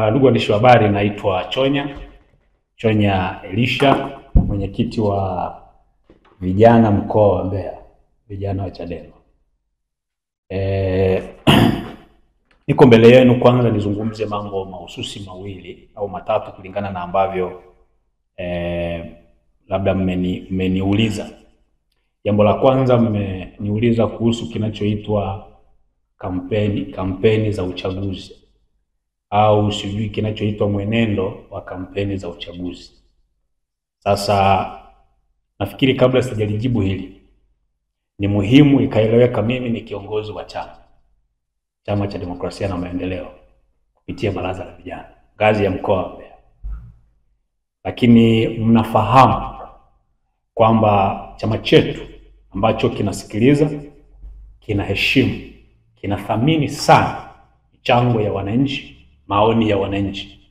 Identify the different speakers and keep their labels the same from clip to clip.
Speaker 1: Ndugu waandishi wa habari, naitwa Chonya Elisha, mwenyekiti wa vijana mkoa wa Mbeya, vijana wa Chadema. Niko mbele yenu kwanza nizungumze mambo mahususi mawili au matatu kulingana na ambavyo labda mmeniuliza. Jambo la kwanza, mmeniuliza kuhusu kinachoitwa kampeni za uchaguzi au sijui kinachoitwa mwenendo wa kampeni za uchaguzi. Sasa nafikiri kabla sijalijibu hili ni muhimu ikaeleweka mimi ni kiongozi wa Chama cha Demokrasia na Maendeleo kupitia baraza la vijana ngazi ya mkoa wa Mbeya. Lakini mnafahamu kwamba chama chetu ambacho kinasikiliza, kinaheshimu, kinathamini sana michango ya wananchi, maoni ya wananchi.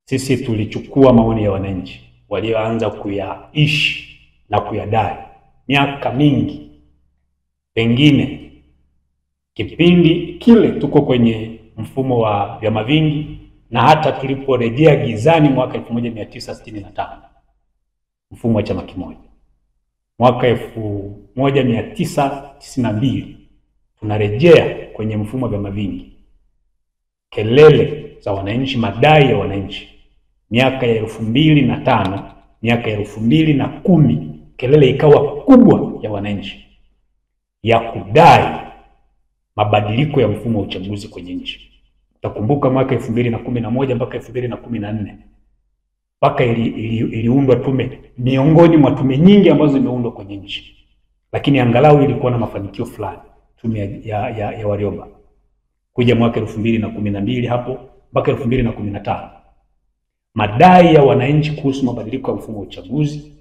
Speaker 1: Sisi tulichukua maoni ya wananchi walioanza kuyaishi na kuyadai miaka mingi. Pengine kipindi kile tuko kwenye mfumo wa vyama vingi, na hata tuliporejea gizani mwaka 1965 mfumo wa chama kimoja. Mwaka 1992 tunarejea kwenye mfumo wa vyama vingi. Kelele za wananchi, madai ya wananchi miaka ya 2005, miaka ya 2010, kelele ikawa kubwa ya wananchi ya kudai mabadiliko ya mfumo wa uchaguzi kwenye nchi. Utakumbuka mwaka 2011 mpaka 2014 mpaka iliundwa tume, miongoni mwa tume nyingi ambazo zimeundwa kwenye nchi, lakini angalau ilikuwa na mafanikio fulani, tume ya Warioba. Kuja mwaka 2012 hapo mpaka 2015, madai ya wananchi kuhusu mabadiliko ya mfumo wa uchaguzi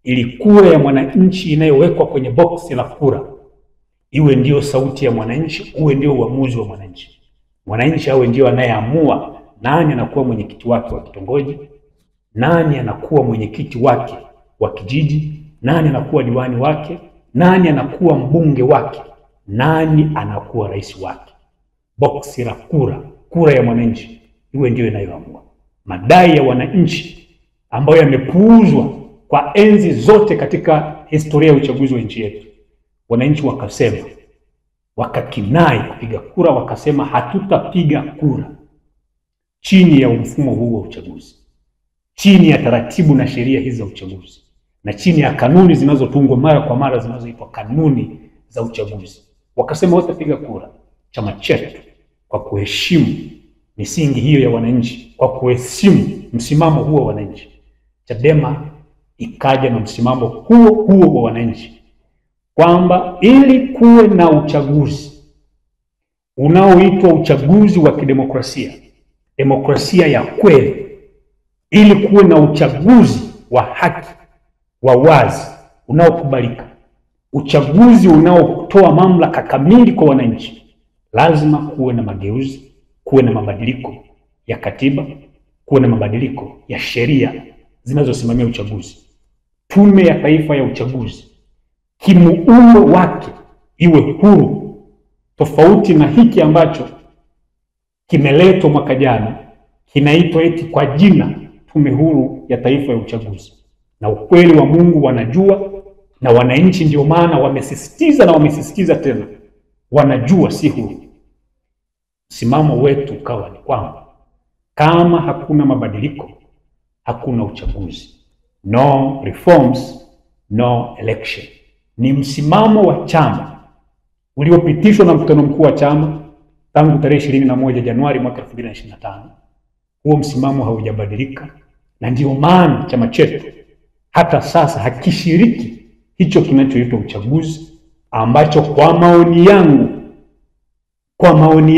Speaker 1: ilikuwa ya mwananchi inayowekwa kwenye boksi la kura, iwe ndio sauti ya mwananchi, uwe ndio uamuzi wa mwananchi. Mwananchi awe ndio anayeamua nani anakuwa mwenyekiti wake wa kitongoji, nani anakuwa mwenyekiti wake wa kijiji, nani anakuwa diwani wake, nani anakuwa mbunge wake, nani anakuwa rais wake. Boksi la kura ya mwananchi iwe ndio inayoamua. Madai ya wananchi ambayo yamepuuzwa kwa enzi zote katika historia ya uchaguzi wa nchi yetu. Wananchi wakasema, wakakinai kupiga kura, wakasema hatutapiga kura chini ya mfumo huu wa uchaguzi, chini ya taratibu na sheria hizi za uchaguzi, na chini ya kanuni zinazotungwa mara kwa mara zinazoitwa kanuni za uchaguzi. Wakasema watapiga kura. Chama chetu kwa kuheshimu misingi hiyo ya wananchi, kwa kuheshimu msimamo huo wa wananchi, Chadema ikaja na msimamo huo wa wananchi kwamba ili kuwe na uchaguzi unaoitwa uchaguzi wa kidemokrasia, demokrasia ya kweli, ili kuwe na uchaguzi wa haki, wa wazi, unaokubalika, uchaguzi unaotoa mamlaka kamili kwa wananchi, lazima kuwe na mageuzi, kuwe na mabadiliko ya katiba, kuwe na mabadiliko ya sheria zinazosimamia uchaguzi. Tume ya Taifa ya Uchaguzi kimuundo wake iwe huru, tofauti na hiki ambacho kimeletwa mwaka jana, kinaitwa eti kwa jina Tume Huru ya Taifa ya Uchaguzi. Na ukweli wa Mungu wanajua, na wananchi ndio maana wamesisitiza na wamesisitiza tena, wanajua si huru. Msimamo wetu ukawa ni kwamba kama hakuna mabadiliko, hakuna uchaguzi. No reforms, no election. Ni msimamo wa chama uliopitishwa na mkutano mkuu wa chama tangu tarehe 21 Januari mwaka 2025. Huo msimamo haujabadilika, na ndio maana chama chetu hata sasa hakishiriki hicho kinachoitwa uchaguzi, ambacho kwa maoni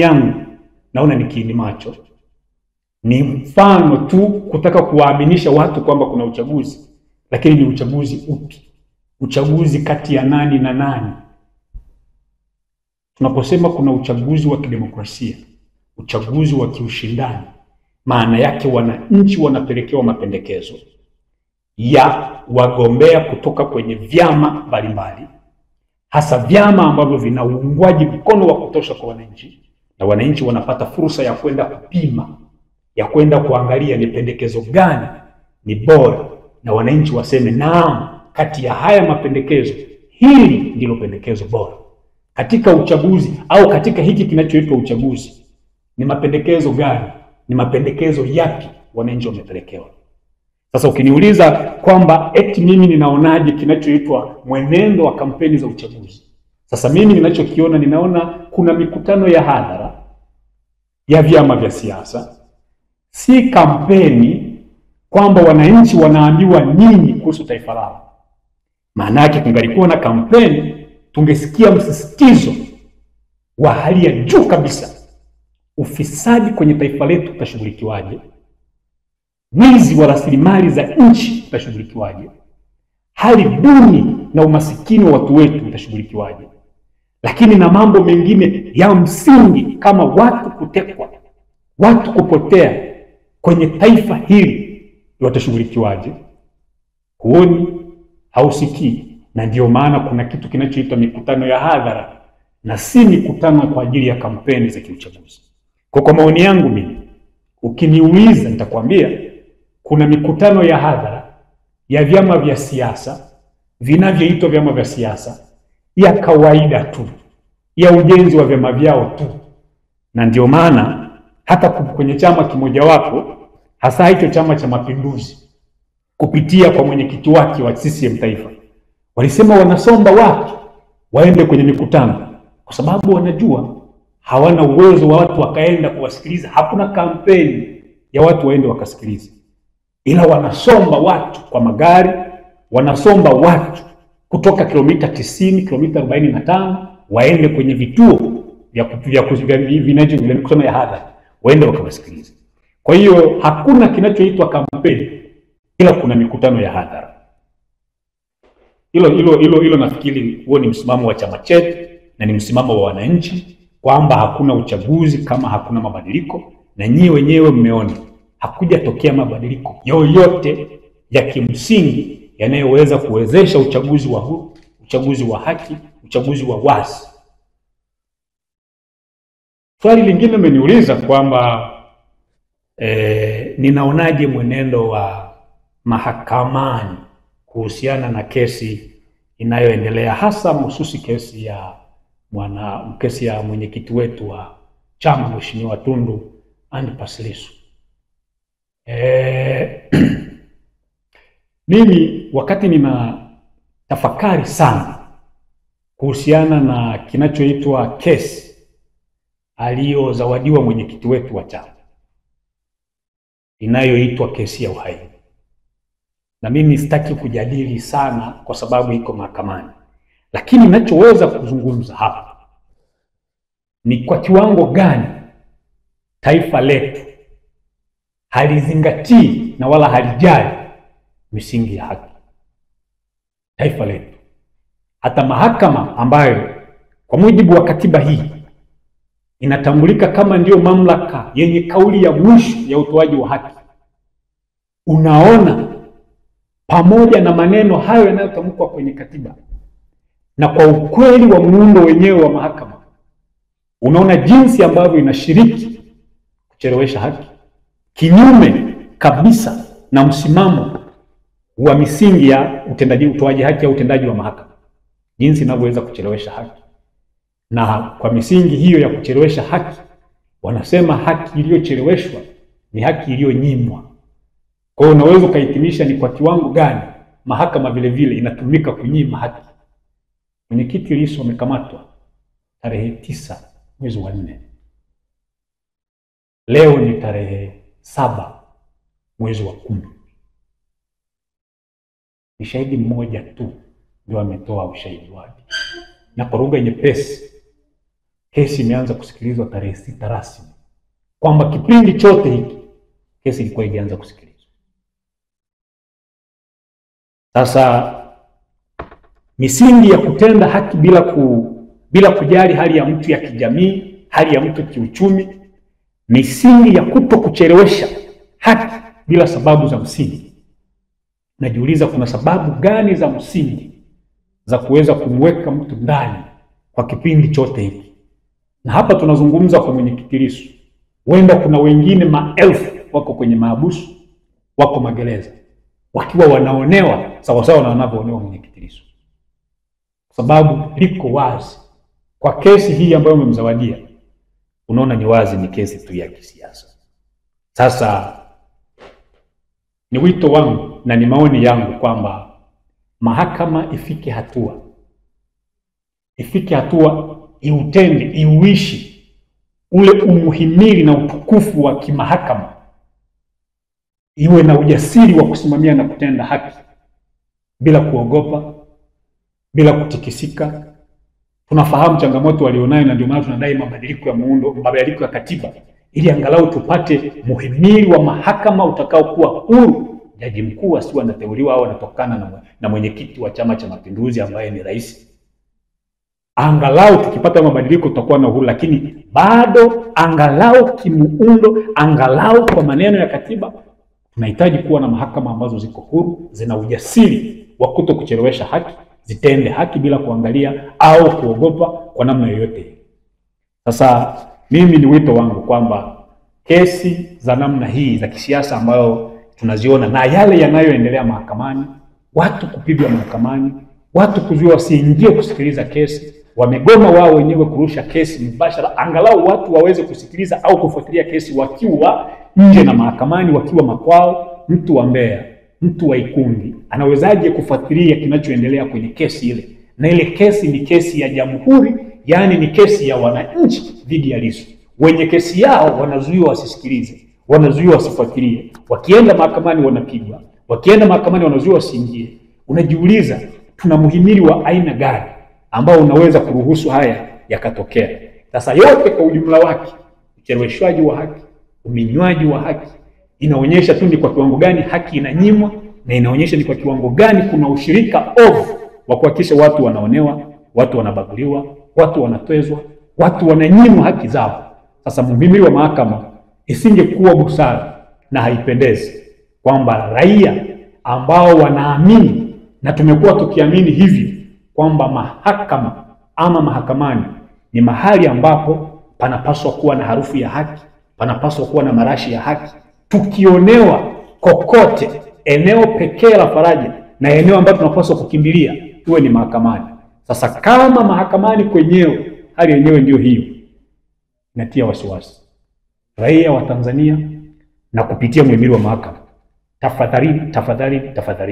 Speaker 1: yangu naona ni kiini macho, ni mfano tu kutaka kuwaaminisha watu kwamba kuna uchaguzi, lakini ni uchaguzi upi? Uchaguzi kati ya nani na nani? Tunaposema kuna uchaguzi wa kidemokrasia, uchaguzi wa kiushindani, maana yake wananchi wanapelekewa mapendekezo ya wagombea kutoka kwenye vyama mbalimbali, hasa vyama ambavyo vina uungwaji mkono wa kutosha kwa wananchi, na wananchi wanapata fursa ya kwenda kupima, ya kwenda kuangalia ni pendekezo gani ni bora, na wananchi waseme naam, kati ya haya mapendekezo hili ndilo pendekezo bora. Katika uchaguzi au katika hiki kinachoitwa uchaguzi, ni mapendekezo gani, ni mapendekezo yapi wananchi wamepelekewa? Sasa ukiniuliza kwamba eti mimi ninaonaje kinachoitwa mwenendo wa kampeni za uchaguzi, sasa mimi ninachokiona, ninaona kuna mikutano ya hadhara ya vyama vya siasa, si kampeni kwamba wananchi wanaambiwa nini kuhusu taifa lao. Maana yake kungalikuwa na kampeni, tungesikia msisitizo wa hali ya juu kabisa. Ufisadi kwenye taifa letu utashughulikiwaje? Wizi wa rasilimali za nchi utashughulikiwaje? Hali duni na umasikini wa watu wetu utashughulikiwaje? Lakini na mambo mengine ya msingi kama watu kutekwa, watu kupotea kwenye taifa hili watashughulikiwaje? Huoni, hausikii. Na ndio maana kuna kitu kinachoitwa mikutano ya hadhara na si mikutano kwa ajili ya kampeni za kiuchaguzi. Kwa maoni yangu mimi, ukiniuliza nitakwambia kuna mikutano ya hadhara ya vyama vya siasa vinavyoitwa vyama vya siasa ya kawaida tu, ya ujenzi wa vyama vyao tu. Na ndio maana hata kwenye chama kimojawapo, hasa hicho Chama cha Mapinduzi, kupitia kwa mwenyekiti wake wa CCM taifa, walisema wanasomba watu waende kwenye mikutano, kwa sababu wanajua hawana uwezo wa watu wakaenda kuwasikiliza. Hakuna kampeni ya watu waende wakasikiliza, ila wanasomba watu kwa magari, wanasomba watu kutoka kilomita 90, kilomita 45 waende kwenye vituo vya mikutano ya hadhara, waende wakawasikiliza. Kwa hiyo hakuna kinachoitwa kampeni, ila kuna mikutano ya hadhara. Hilo nafikiri huo ni msimamo wa chama chetu na ni msimamo wa wananchi, kwamba hakuna uchaguzi kama hakuna mabadiliko. Na nyie wenyewe mmeona hakujatokea mabadiliko yoyote ya kimsingi yanayoweza kuwezesha uchaguzi wa huru, uchaguzi wa haki, uchaguzi wa wazi. Swali lingine mmeniuliza kwamba ninaonaje mwenendo wa mahakamani kuhusiana na kesi inayoendelea, hasa mahususi kesi ya mwenyekiti wetu wa chama Mheshimiwa Tundu Antipas Lissu. Mimi wakati nina tafakari sana kuhusiana na kinachoitwa kesi aliyozawadiwa mwenyekiti wetu wa chama inayoitwa kesi ya uhaini, na mimi sitaki kujadili sana kwa sababu iko mahakamani, lakini ninachoweza kuzungumza hapa ni kwa kiwango gani taifa letu halizingatii na wala halijali misingi ya haki. Taifa letu, hata mahakama ambayo kwa mujibu wa katiba hii inatambulika kama ndiyo mamlaka yenye kauli ya mwisho ya utoaji wa haki, unaona pamoja na maneno hayo yanayotamkwa kwenye katiba na kwa ukweli wa muundo wenyewe wa mahakama, unaona jinsi ambavyo inashiriki kuchelewesha haki, kinyume kabisa na msimamo wa misingi ya utoaji haki au utendaji wa mahakama, jinsi inavyoweza kuchelewesha haki. Na kwa misingi hiyo ya kuchelewesha haki, wanasema haki iliyocheleweshwa ni haki iliyonyimwa. Kwa hiyo unaweza kuhitimisha ni kwa kiwango gani mahakama vile vile inatumika kunyima haki. Mwenyekiti Lissu amekamatwa tarehe 9 mwezi wa 4. Leo ni tarehe 7 mwezi wa 10. Ni shahidi mmoja tu ndio ametoa ushahidi wake, na kwa lugha nyepesi kesi imeanza kusikilizwa tarehe 6 rasmi, kwamba kipindi chote hiki kesi ilikuwa imeanza kusikilizwa. Sasa misingi ya kutenda haki bila kujali hali ya mtu ya kijamii, hali ya mtu kiuchumi, misingi ya kuchelewesha haki bila sababu za msingi. Najiuliza kuna sababu gani za msingi za kuweza kumweka mtu ndani kwa kipindi chote hiki Na hapa tunazungumza kwa mwenyekiti Lissu. Huenda kuna wengine maelfu wako kwenye mahabusu, wako magereza, wakiwa wanaonewa sawasawa na wanavyoonewa mwenyekiti Lissu. Kwa sababu liko wazi kwa kesi hii ambayo umemzawadia, unaona ni wazi ni kesi tu ya kisiasa. Sasa ni wito wangu na ni maoni yangu kwamba mahakama ifike hatua iutende, iuishi ule umuhimili na utukufu wa kimahakama, iwe na ujasiri wa kusimamia na kutenda haki bila kuogopa, bila kutikisika. Tunafahamu changamoto walionayo, na ndio maana tunadai mabadiliko ya muundo, mabadiliko ya katiba, ili angalau tupate muhimili wa mahakama utakao kuwa huru. Jaji mkuu asiwe anateuliwa au anatokana na mwenyekiti wa Chama cha Mapinduzi ambaye ni rais. Angalau tukipata mabadiliko tutakuwa na uhuru, lakini bado angalau kimuundo, angalau kwa maneno ya katiba, tunahitaji kuwa na mahakama ambazo ziko huru, zina ujasiri wa kutokuchelewesha haki, zitende haki bila kuangalia au kuogopa kwa namna yoyote. Sasa mimi ni wito wangu kwamba kesi za namna hii za kisiasa ambayo tunaziona na yale yanayoendelea mahakamani, watu kupigwa mahakamani, watu kuzuiwa wasiingie kusikiliza kesi, wamegoma wao wenyewe kurusha kesi mbashara, angalau watu waweze kusikiliza au kufuatilia kesi wakiwa nje na mahakamani, wakiwa makwao. Mtu wa Mbeya, mtu wa Ikungi anawezaje kufuatilia kinachoendelea kwenye kesi ile? Na ile kesi ni kesi ya jamhuri, yani ni kesi ya wananchi dhidi ya Lissu. Wenye kesi yao wanazuiwa wasisikilize, wanazuiwa wasifuatilie, wakienda mahakamani wanapigwa, wakienda mahakamani wanazuiwa wasiingie. Unajiuliza tuna muhimili wa aina gani ambao unaweza kuruhusu haya yakatokea? Sasa yote kwa ujumla wake, ucheleweshwaji wa haki, uminywaji wa haki, inaonyesha tu ni kwa kiwango gani haki inanyimwa, na inaonyesha ni kwa kiwango gani kuna ushirika ovu wa kuhakikisha watu wanaonewa, watu wanabaguliwa, watu wanatwezwa, watu wananyimwa haki zao. Sasa muhimili wa mahakama, isingekuwa busara na haipendezi kwamba raia ambao wanaamini, na tumekuwa tukiamini hivi, kwamba mahakama ama mahakamani ni mahali ambapo panapaswa kuwa na harufu ya haki, panapaswa kuwa na marashi ya haki. Tukionewa kokote, eneo pekee la faraja na eneo ambalo tunapaswa kukimbilia iwe ni mahakamani. Sasa kama mahakamani kwenyewe hali yenyewe ndio hiyo, inatia wasiwasi raia wa Tanzania. Na kupitia muhimili wa mahakama, tafadhali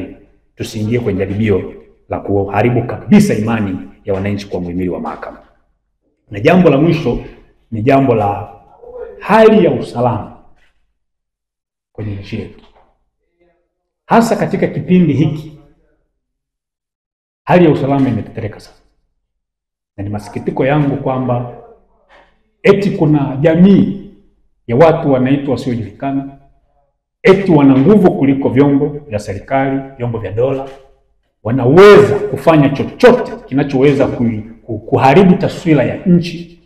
Speaker 1: tusiingie kwenye jaribio la kuharibu kabisa imani ya wananchi kwa muhimili wa mahakama. Na jambo la mwisho ni jambo la hali ya usalama kwenye nchi yetu, hasa katika kipindi hiki. Hali ya usalama imetetereka sana, na ni masikitiko yangu kwamba eti kuna jamii ya watu wanaitwa wasiojulikana, eti wana nguvu kuliko vyombo vya serikali, vyombo vya dola. Wanaweza kufanya chochote kinachoweza kuharibu taswira ya nchi,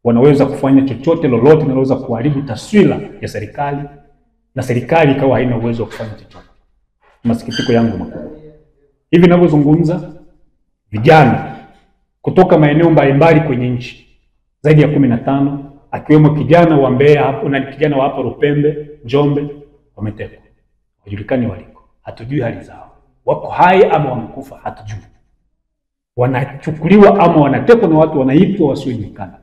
Speaker 1: wanaweza kufanya chochote lolote linaloweza kuharibu taswira ya serikali, na serikali ikawa haina uwezo wa kufanya chochote. Masikitiko yangu makubwa. Hivi ninavyozungumza, vijana kutoka maeneo mbalimbali kwenye nchi zaidi ya 15, akiwemo kijana wa Mbeya hapo na kijana wa hapo Rupembe, Njombe, wametekwa. Hawajulikani waliko, hatujui hali zao, wako hai ama wamekufa hatujui. Wanachukuliwa ama wanatekwa na watu wanaitwa wasiojulikana,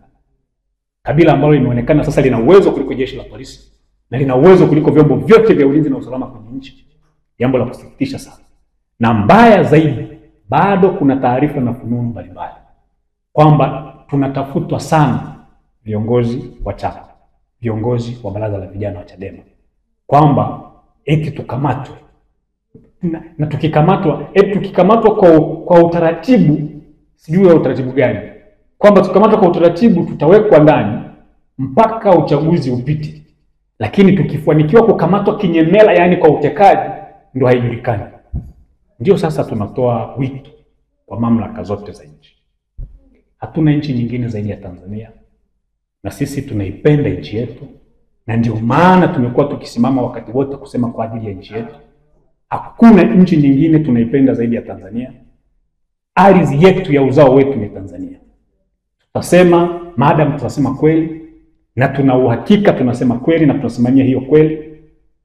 Speaker 1: kabila ambalo limeonekana sasa lina uwezo kuliko jeshi la polisi na lina uwezo kuliko vyombo vyote vya ulinzi na usalama kwenye nchi. Jambo la kusikitisha sana. Na mbaya zaidi, bado kuna taarifa na fununu mbalimbali kwamba tunatafutwa sana viongozi wa chama, viongozi wa baraza la vijana wa Chadema, kwamba eti tukamatwe. Na tukikamatwa kwa utaratibu, sijui ya utaratibu gani, kwamba tukamatwa kwa utaratibu tutawekwa ndani mpaka uchaguzi upite, lakini tukifanikiwa kukamatwa kinyemela, yani kwa utekaji, ndio haijulikani. Ndio sasa tunatoa wito kwa mamlaka zote za nchi. Hatuna nchi nyingine zaidi ya Tanzania, na sisi tunaipenda nchi yetu, na ndio maana tumekuwa tukisimama wakati wote kusema kwa ajili ya nchi yetu. Hakuna nchi nyingine tunaipenda zaidi ya Tanzania. Ardhi yetu ya uzao wetu ni Tanzania. Tutasema maadamu tunasema kweli na tuna uhakika tunasema kweli na tunasimamia hiyo kweli,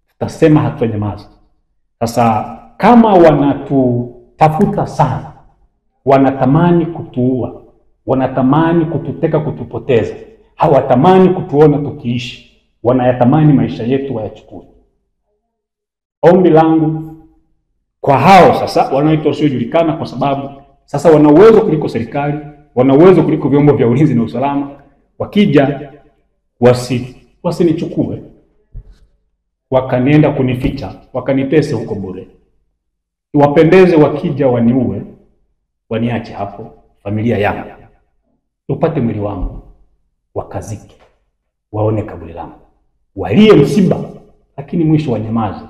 Speaker 1: tutasema hatutanyamaza. Sasa kama wanatutafuta sana, wanatamani kutuua, wanatamani kututeka, kutupoteza, hawatamani kutuona tukiishi, wanayatamani maisha yetu wayachukue. Ombi langu kwa hao sasa wanaoitwa wasiojulikana, kwa sababu sasa wana uwezo kuliko serikali, wana uwezo kuliko vyombo vya ulinzi na usalama, wakija wasinichukue wakanienda kunificha, wakanitese huko bure. Iwapendeze wakija waniue, waniache hapo, familia yangu upate mwili wangu, wakazike, waone kaburi langu, walie msiba, lakini mwisho wanyamaze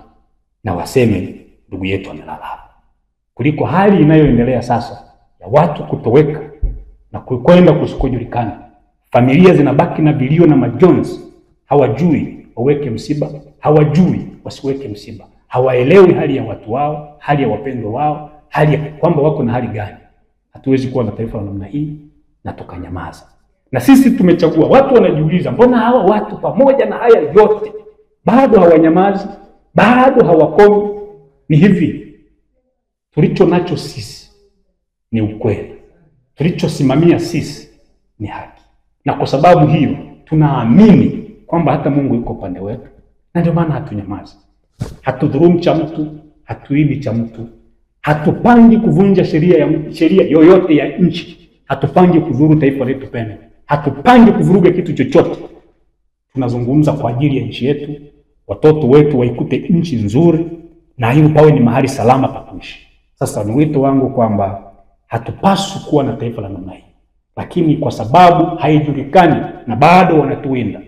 Speaker 1: na waseme ndugu yetu amelala hapa, kuliko hali inayoendelea sasa ya watu kutoweka na kwenda kusikojulikana. Familia zinabaki na vilio na majonzi, hawajui waweke msiba, hawajui wasiweke msiba, hawaelewi hali ya watu wao, hali ya wapendwa wao, hali ya kwamba wako na hali gani. Hatuwezi kuwa na taifa la namna hii na tukanyamaza. Na sisi tumechagua. Watu wanajiuliza, mbona hawa watu pamoja na haya yote bado hawanyamazi, bado hawakomi? Ni hivi, tulicho nacho sisi ni ukweli, tulichosimamia sisi ni haki, na kwa sababu hiyo tunaamini kwamba hata Mungu yuko upande wetu, na ndio maana hatunyamazi. Hatudhulumu cha mtu, hatuibi cha mtu, hatupangi kuvunja sheria yoyote ya nchi, hatupangi kudhuru taifa letu pene, hatupangi kuvuruga kitu chochote. Tunazungumza kwa ajili ya nchi yetu, watoto wetu waikute nchi nzuri, na hiyo pawe ni mahali salama pa kuishi. Sasa ni wito wangu kwamba hatupaswi kuwa na taifa la namna hii, lakini kwa sababu haijulikani na bado wanatuwinda,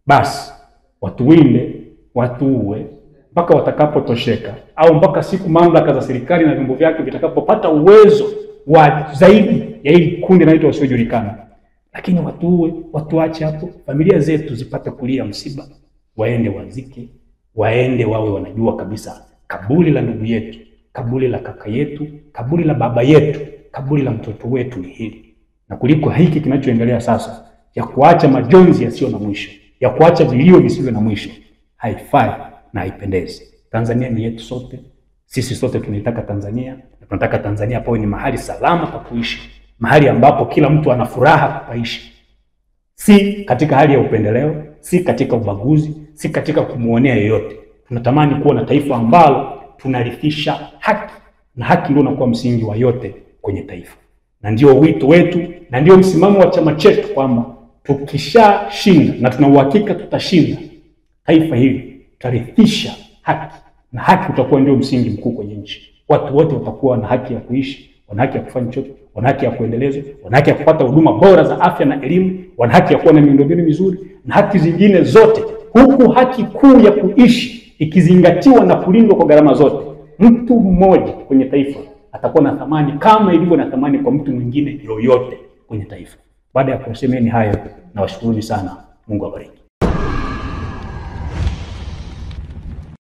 Speaker 1: basi watuwinde, watuue mpaka watakapotosheka, au mpaka siku mamlaka za serikali na vyombo vyake vitakapopata uwezo wa zaidi ya hili kundi linaloitwa wasiojulikana. Lakini watuue, watuache hapo, familia zetu zipate kulia msiba, waende wazike, waende wawe wanajua kabisa kaburi la ndugu yetu, kaburi la kaka yetu, kaburi la baba yetu, kaburi la mtoto wetu ni hili. Na kuliko hiki kinachoendelea sasa ya kuacha majonzi yasiyo na mwisho, ya kuacha vilio visivyo na mwisho, haifai na haipendezi. Tanzania ni yetu sote. Sisi sote tunaitaka Tanzania, na tunataka Tanzania pawe ni mahali salama pa kuishi, mahali ambapo kila mtu ana furaha kupaishi, si katika hali ya upendeleo, si katika ubaguzi, si katika kumuonea yeyote. Tunatamani kuwa na taifa ambalo tunarithisha haki, na haki ndio inakuwa msingi wa yote kwenye taifa. Na ndio wito wetu, na ndio msimamo wa chama chetu, kwamba tukishashinda, na tuna uhakika tutashinda, taifa hili tutarithisha haki, na haki utakuwa ndio msingi mkuu kwenye nchi. Watu wote watakuwa na haki ya kuishi, wana haki ya kufanya chochote, wana haki ya kuendelezwa, wana haki ya kupata huduma bora za afya na elimu, wana haki ya kuwa na miundombinu mizuri na haki zingine zote, huku haki kuu ya kuishi ikizingatiwa na kulindwa kwa gharama zote. Mtu mmoja kwenye taifa atakuwa na thamani kama ilivyo na thamani kwa mtu mwingine yoyote kwenye taifa. Baada ya kusemeni hayo, na washukuruni sana. Mungu awabariki.